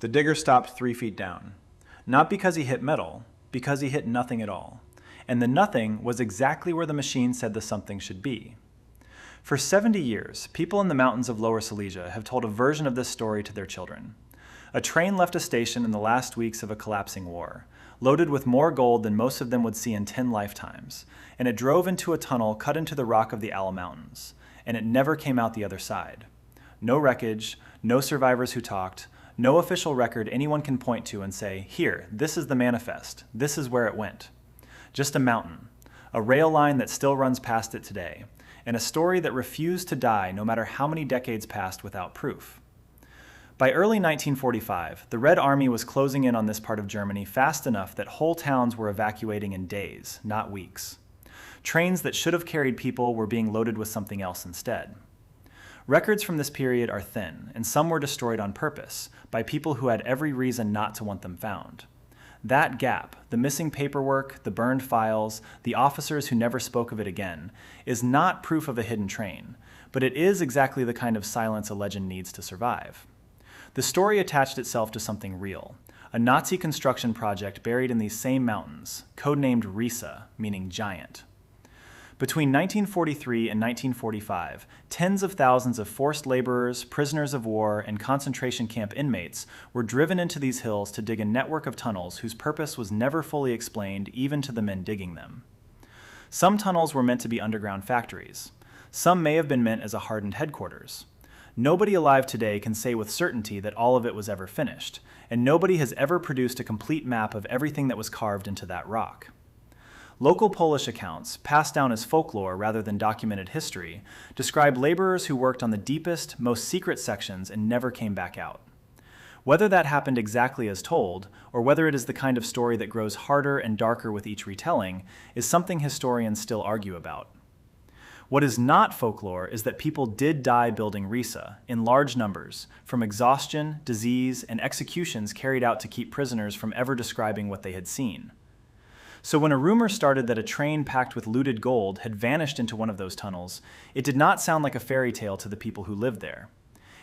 The digger stopped 3 feet down. Not because he hit metal, because he hit nothing at all. And the nothing was exactly where the machine said the something should be. For 70 years, people in the mountains of Lower Silesia have told a version of this story to their children. A train left a station in the last weeks of a collapsing war, loaded with more gold than most of them would see in 10 lifetimes, and it drove into a tunnel cut into the rock of the Owl Mountains, and it never came out the other side. No wreckage, no survivors who talked, no official record anyone can point to and say, here, this is the manifest, this is where it went. Just a mountain, a rail line that still runs past it today, and a story that refused to die no matter how many decades passed without proof. By early 1945, the Red Army was closing in on this part of Germany fast enough that whole towns were evacuating in days, not weeks. Trains that should have carried people were being loaded with something else instead. Records from this period are thin, and some were destroyed on purpose by people who had every reason not to want them found. That gap, the missing paperwork, the burned files, the officers who never spoke of it again, is not proof of a hidden train, but it is exactly the kind of silence a legend needs to survive. The story attached itself to something real, a Nazi construction project buried in these same mountains, codenamed Riese, meaning giant. Between 1943 and 1945, tens of thousands of forced laborers, prisoners of war, and concentration camp inmates were driven into these hills to dig a network of tunnels whose purpose was never fully explained even to the men digging them. Some tunnels were meant to be underground factories. Some may have been meant as a hardened headquarters. Nobody alive today can say with certainty that all of it was ever finished, and nobody has ever produced a complete map of everything that was carved into that rock. Local Polish accounts, passed down as folklore rather than documented history, describe laborers who worked on the deepest, most secret sections and never came back out. Whether that happened exactly as told, or whether it is the kind of story that grows harder and darker with each retelling, is something historians still argue about. What is not folklore is that people did die building Riese, in large numbers, from exhaustion, disease, and executions carried out to keep prisoners from ever describing what they had seen. So when a rumor started that a train packed with looted gold had vanished into one of those tunnels, it did not sound like a fairy tale to the people who lived there.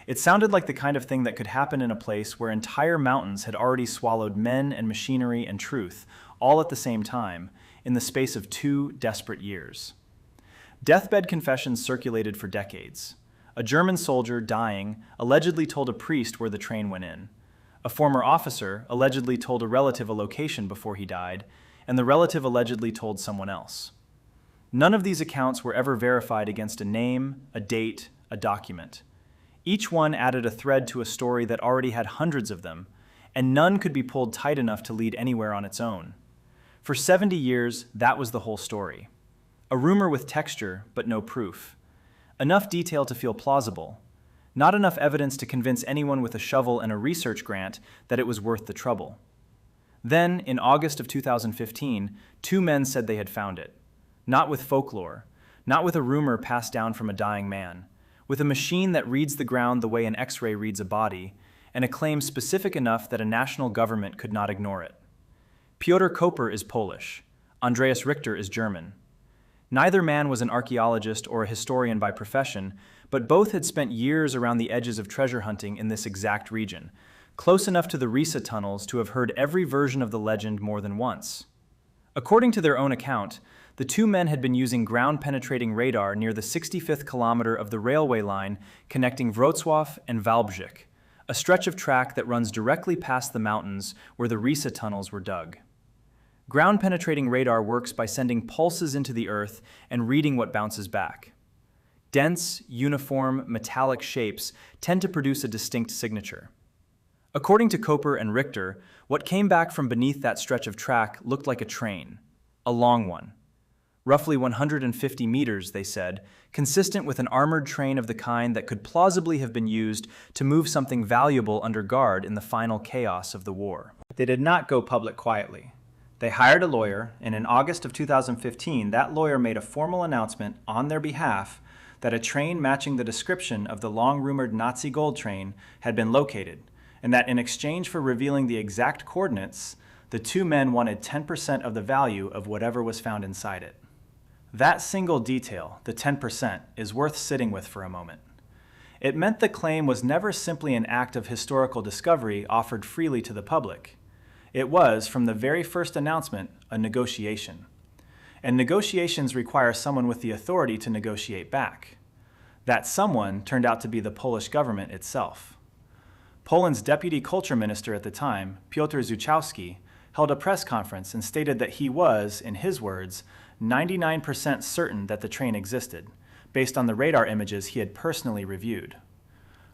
It sounded like the kind of thing that could happen in a place where entire mountains had already swallowed men and machinery and truth, all at the same time, in the space of 2 desperate years. Deathbed confessions circulated for decades. A German soldier, dying, allegedly told a priest where the train went in. A former officer allegedly told a relative a location before he died, and the relative allegedly told someone else. None of these accounts were ever verified against a name, a date, a document. Each one added a thread to a story that already had hundreds of them, and none could be pulled tight enough to lead anywhere on its own. For 70 years, that was the whole story. A rumor with texture, but no proof. Enough detail to feel plausible. Not enough evidence to convince anyone with a shovel and a research grant that it was worth the trouble. Then, in August of 2015, 2 men said they had found it. Not with folklore, not with a rumor passed down from a dying man, with a machine that reads the ground the way an X-ray reads a body, and a claim specific enough that a national government could not ignore it. Piotr Koper is Polish. Andreas Richter is German. Neither man was an archaeologist or a historian by profession, but both had spent years around the edges of treasure hunting in this exact region, close enough to the Riese tunnels to have heard every version of the legend more than once. According to their own account, the 2 men had been using ground-penetrating radar near the 65th kilometer of the railway line connecting Wrocław and Wałbrzych, a stretch of track that runs directly past the mountains where the Riese tunnels were dug. Ground-penetrating radar works by sending pulses into the earth and reading what bounces back. Dense, uniform, metallic shapes tend to produce a distinct signature. According to Koper and Richter, what came back from beneath that stretch of track looked like a train, a long one. Roughly 150 meters, they said, consistent with an armored train of the kind that could plausibly have been used to move something valuable under guard in the final chaos of the war. They did not go public quietly. They hired a lawyer, and in August of 2015, that lawyer made a formal announcement on their behalf that a train matching the description of the long-rumored Nazi gold train had been located, and that in exchange for revealing the exact coordinates, the 2 men wanted 10% of the value of whatever was found inside it. That single detail, the 10%, is worth sitting with for a moment. It meant the claim was never simply an act of historical discovery offered freely to the public. It was, from the very first announcement, a negotiation. And negotiations require someone with the authority to negotiate back. That someone turned out to be the Polish government itself. Poland's deputy culture minister at the time, Piotr Zuchowski, held a press conference and stated that he was, in his words, 99% certain that the train existed, based on the radar images he had personally reviewed.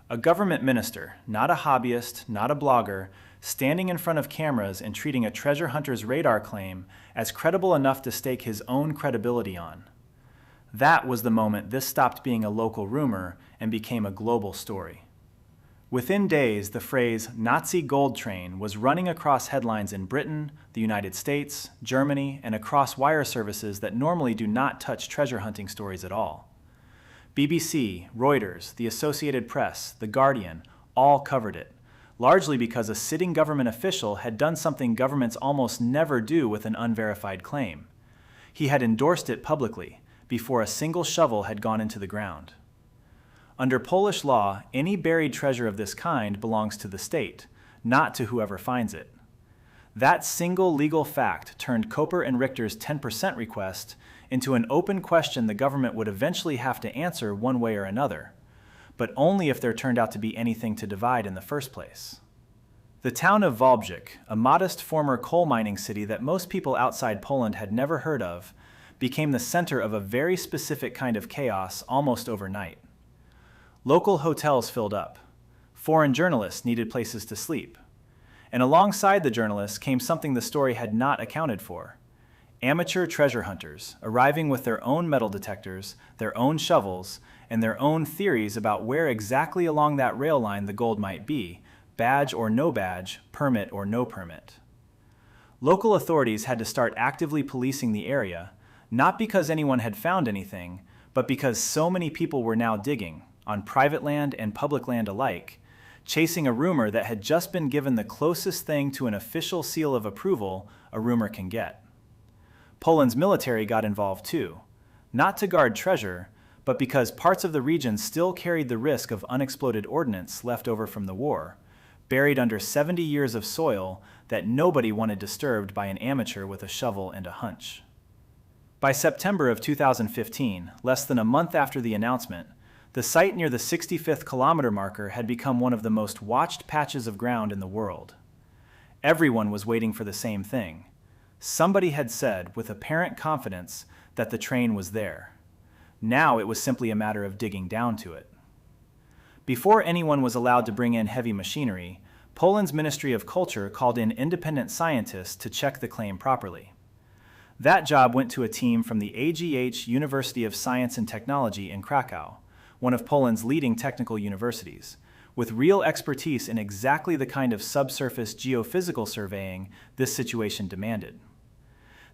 A government minister, not a hobbyist, not a blogger, standing in front of cameras and treating a treasure hunter's radar claim as credible enough to stake his own credibility on. That was the moment this stopped being a local rumor and became a global story. Within days, the phrase Nazi gold train was running across headlines in Britain, the United States, Germany, and across wire services that normally do not touch treasure hunting stories at all. BBC, Reuters, the Associated Press, The Guardian, all covered it, largely because a sitting government official had done something governments almost never do with an unverified claim. He had endorsed it publicly, before a single shovel had gone into the ground. Under Polish law, any buried treasure of this kind belongs to the state, not to whoever finds it. That single legal fact turned Koper and Richter's 10% request into an open question the government would eventually have to answer one way or another, but only if there turned out to be anything to divide in the first place. The town of Wałbrzych, a modest former coal mining city that most people outside Poland had never heard of, became the center of a very specific kind of chaos almost overnight. Local hotels filled up. Foreign journalists needed places to sleep. And alongside the journalists came something the story had not accounted for. Amateur treasure hunters, arriving with their own metal detectors, their own shovels, and their own theories about where exactly along that rail line the gold might be, badge or no badge, permit or no permit. Local authorities had to start actively policing the area, not because anyone had found anything, but because so many people were now digging, on private land and public land alike, chasing a rumor that had just been given the closest thing to an official seal of approval a rumor can get. Poland's military got involved too, not to guard treasure, but because parts of the region still carried the risk of unexploded ordnance left over from the war, buried under 70 years of soil that nobody wanted disturbed by an amateur with a shovel and a hunch. By September of 2015, less than a month after the announcement, the site near the 65th kilometer marker had become one of the most watched patches of ground in the world. Everyone was waiting for the same thing. Somebody had said, with apparent confidence, that the train was there. Now it was simply a matter of digging down to it. Before anyone was allowed to bring in heavy machinery, Poland's Ministry of Culture called in independent scientists to check the claim properly. That job went to a team from the AGH University of Science and Technology in Krakow, one of Poland's leading technical universities, with real expertise in exactly the kind of subsurface geophysical surveying this situation demanded.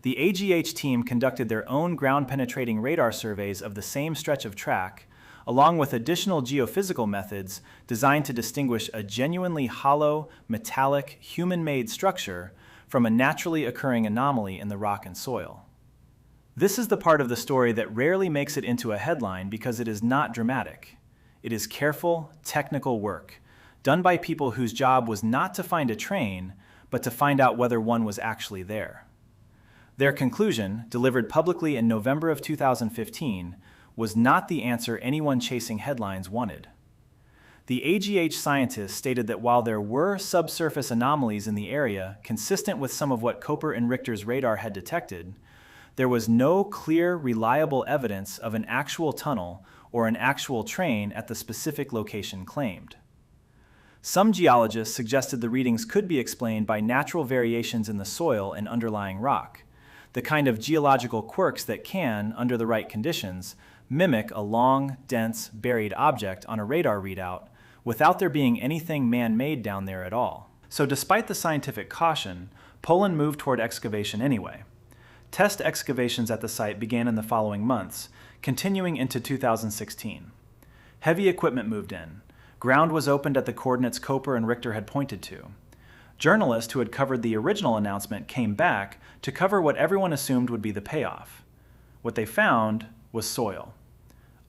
The AGH team conducted their own ground-penetrating radar surveys of the same stretch of track, along with additional geophysical methods designed to distinguish a genuinely hollow, metallic, human-made structure from a naturally occurring anomaly in the rock and soil. This is the part of the story that rarely makes it into a headline because it is not dramatic. It is careful, technical work, done by people whose job was not to find a train, but to find out whether one was actually there. Their conclusion, delivered publicly in November of 2015, was not the answer anyone chasing headlines wanted. The AGH scientists stated that while there were subsurface anomalies in the area consistent with some of what Koper and Richter's radar had detected, there was no clear, reliable evidence of an actual tunnel or an actual train at the specific location claimed. Some geologists suggested the readings could be explained by natural variations in the soil and underlying rock, the kind of geological quirks that can, under the right conditions, mimic a long, dense, buried object on a radar readout without there being anything man-made down there at all. So despite the scientific caution, Poland moved toward excavation anyway. Test excavations at the site began in the following months, continuing into 2016. Heavy equipment moved in. Ground was opened at the coordinates Koper and Richter had pointed to. Journalists who had covered the original announcement came back to cover what everyone assumed would be the payoff. What they found was soil.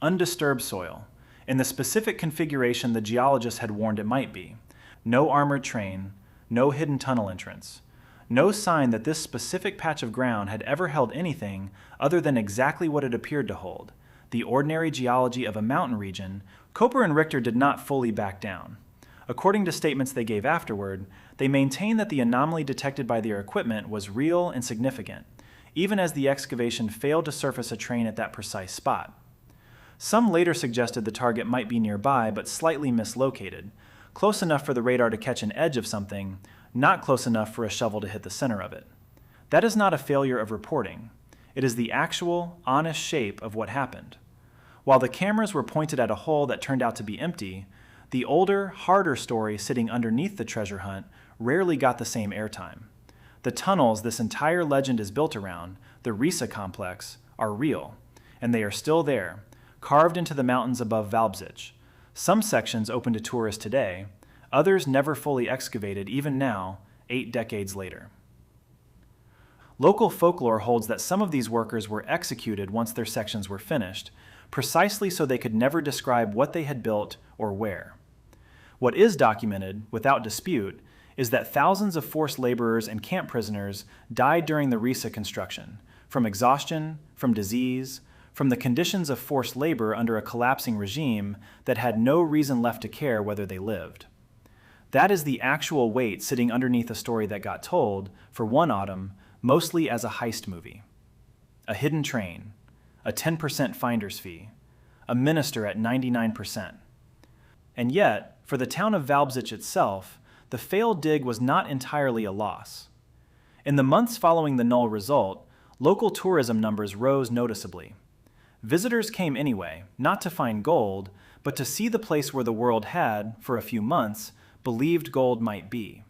Undisturbed soil. in the specific configuration the geologists had warned it might be. No armored train, no hidden tunnel entrance. No sign that this specific patch of ground had ever held anything other than exactly what it appeared to hold, the ordinary geology of a mountain region. Koper and Richter did not fully back down. According to statements they gave afterward, they maintained that the anomaly detected by their equipment was real and significant, even as the excavation failed to surface a train at that precise spot. Some later suggested the target might be nearby but slightly mislocated, close enough for the radar to catch an edge of something, not close enough for a shovel to hit the center of it. That is not a failure of reporting. It is the actual, honest shape of what happened. While the cameras were pointed at a hole that turned out to be empty, the older, harder story sitting underneath the treasure hunt rarely got the same airtime. The tunnels this entire legend is built around, the Risa complex, are real, and they are still there, carved into the mountains above Valbzic. Some sections open to tourists today, others never fully excavated even now, 8 decades later. Local folklore holds that some of these workers were executed once their sections were finished, precisely so they could never describe what they had built or where. What is documented, without dispute, is that thousands of forced laborers and camp prisoners died during the Risa construction, from exhaustion, from disease, from the conditions of forced labor under a collapsing regime that had no reason left to care whether they lived. That is the actual weight sitting underneath a story that got told, for one autumn, mostly as a heist movie. A hidden train, a 10% finder's fee, a minister at 99%. And yet, for the town of Valbzic itself, the failed dig was not entirely a loss. In the months following the null result, local tourism numbers rose noticeably. Visitors came anyway, not to find gold, but to see the place where the world had, for a few months, believed gold might be.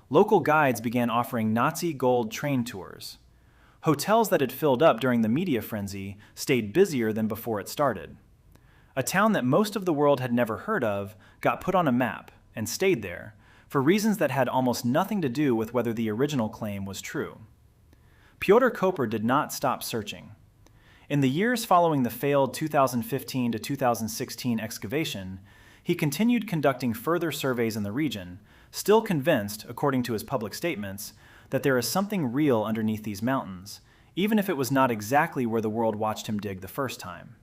Local guides began offering Nazi gold train tours. Hotels that had filled up during the media frenzy stayed busier than before it started. A town that most of the world had never heard of got put on a map and stayed there, for reasons that had almost nothing to do with whether the original claim was true. Pyotr Koper did not stop searching. In the years following the failed 2015 to 2016 excavation, he continued conducting further surveys in the region, still convinced, according to his public statements, that there is something real underneath these mountains, even if it was not exactly where the world watched him dig the first time.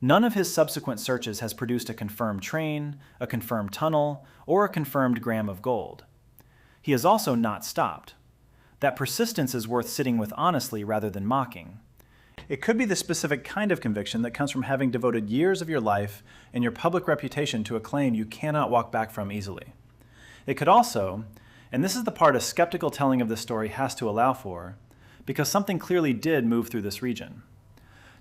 None of his subsequent searches has produced a confirmed train, a confirmed tunnel, or a confirmed gram of gold. He has also not stopped. That persistence is worth sitting with honestly rather than mocking. It could be the specific kind of conviction that comes from having devoted years of your life and your public reputation to a claim you cannot walk back from easily. It could also, and this is the part a skeptical telling of this story has to allow for, because something clearly did move through this region.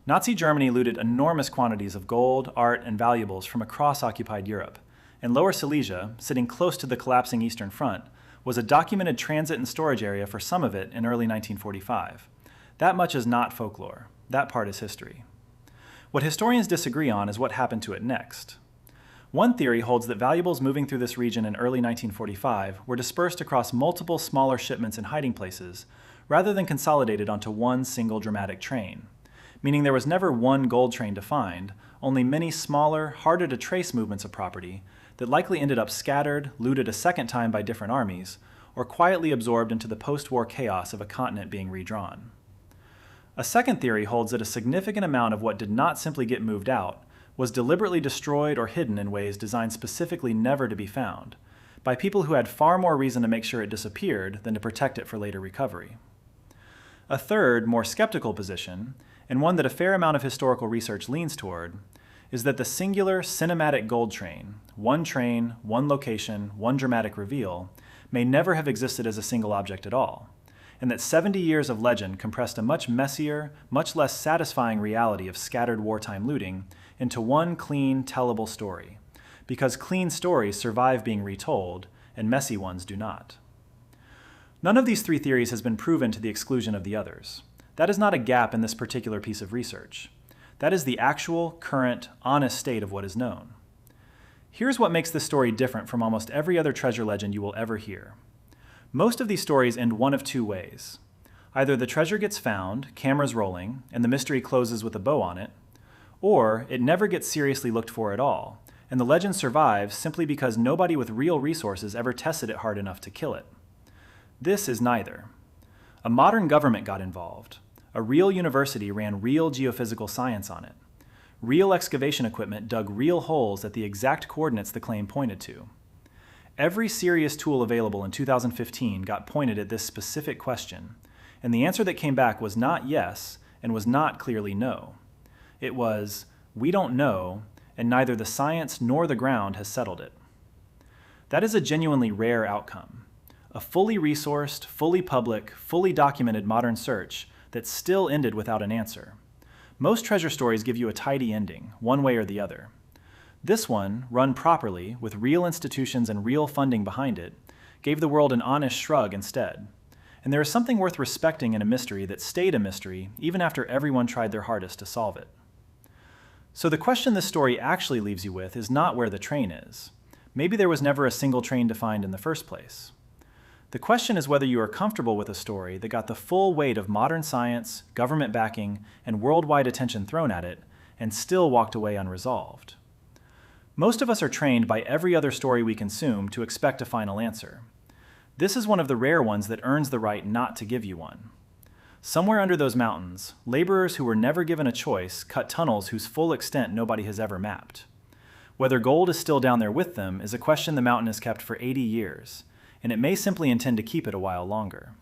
Nazi Germany looted enormous quantities of gold, art, and valuables from across occupied Europe, and Lower Silesia, sitting close to the collapsing Eastern Front, was a documented transit and storage area for some of it in early 1945. That much is not folklore. That part is history. What historians disagree on is what happened to it next. One theory holds that valuables moving through this region in early 1945 were dispersed across multiple smaller shipments and hiding places, rather than consolidated onto one single dramatic train, meaning there was never one gold train to find, only many smaller, harder-to-trace movements of property that likely ended up scattered, looted a second time by different armies, or quietly absorbed into the post-war chaos of a continent being redrawn. A second theory holds that a significant amount of what did not simply get moved out was deliberately destroyed or hidden in ways designed specifically never to be found, by people who had far more reason to make sure it disappeared than to protect it for later recovery. A third, more skeptical position, and one that a fair amount of historical research leans toward, is that the singular cinematic gold train, one location, one dramatic reveal, may never have existed as a single object at all, and that 70 years of legend compressed a much messier, much less satisfying reality of scattered wartime looting into one clean, tellable story, because clean stories survive being retold, and messy ones do not. None of these three theories has been proven to the exclusion of the others. That is not a gap in this particular piece of research. That is the actual, current, honest state of what is known. Here's what makes this story different from almost every other treasure legend you will ever hear. Most of these stories end one of two ways. Either the treasure gets found, cameras rolling, and the mystery closes with a bow on it, Or it never gets seriously looked for at all, and the legend survives simply because nobody with real resources ever tested it hard enough to kill it. This is neither. A modern government got involved. A real university ran real geophysical science on it. Real excavation equipment dug real holes at the exact coordinates the claim pointed to. Every serious tool available in 2015 got pointed at this specific question, and the answer that came back was not yes and was not clearly no. It was, we don't know, and neither the science nor the ground has settled it. That is a genuinely rare outcome. A fully resourced, fully public, fully documented modern search that still ended without an answer. Most treasure stories give you a tidy ending, one way or the other. This one, run properly, with real institutions and real funding behind it, gave the world an honest shrug instead. And there is something worth respecting in a mystery that stayed a mystery even after everyone tried their hardest to solve it. So the question this story actually leaves you with is not where the train is. Maybe there was never a single train to find in the first place. The question is whether you are comfortable with a story that got the full weight of modern science, government backing, and worldwide attention thrown at it, and still walked away unresolved. Most of us are trained by every other story we consume to expect a final answer. This is one of the rare ones that earns the right not to give you one. Somewhere under those mountains, laborers who were never given a choice cut tunnels whose full extent nobody has ever mapped. Whether gold is still down there with them is a question the mountain has kept for 80 years, and it may simply intend to keep it a while longer.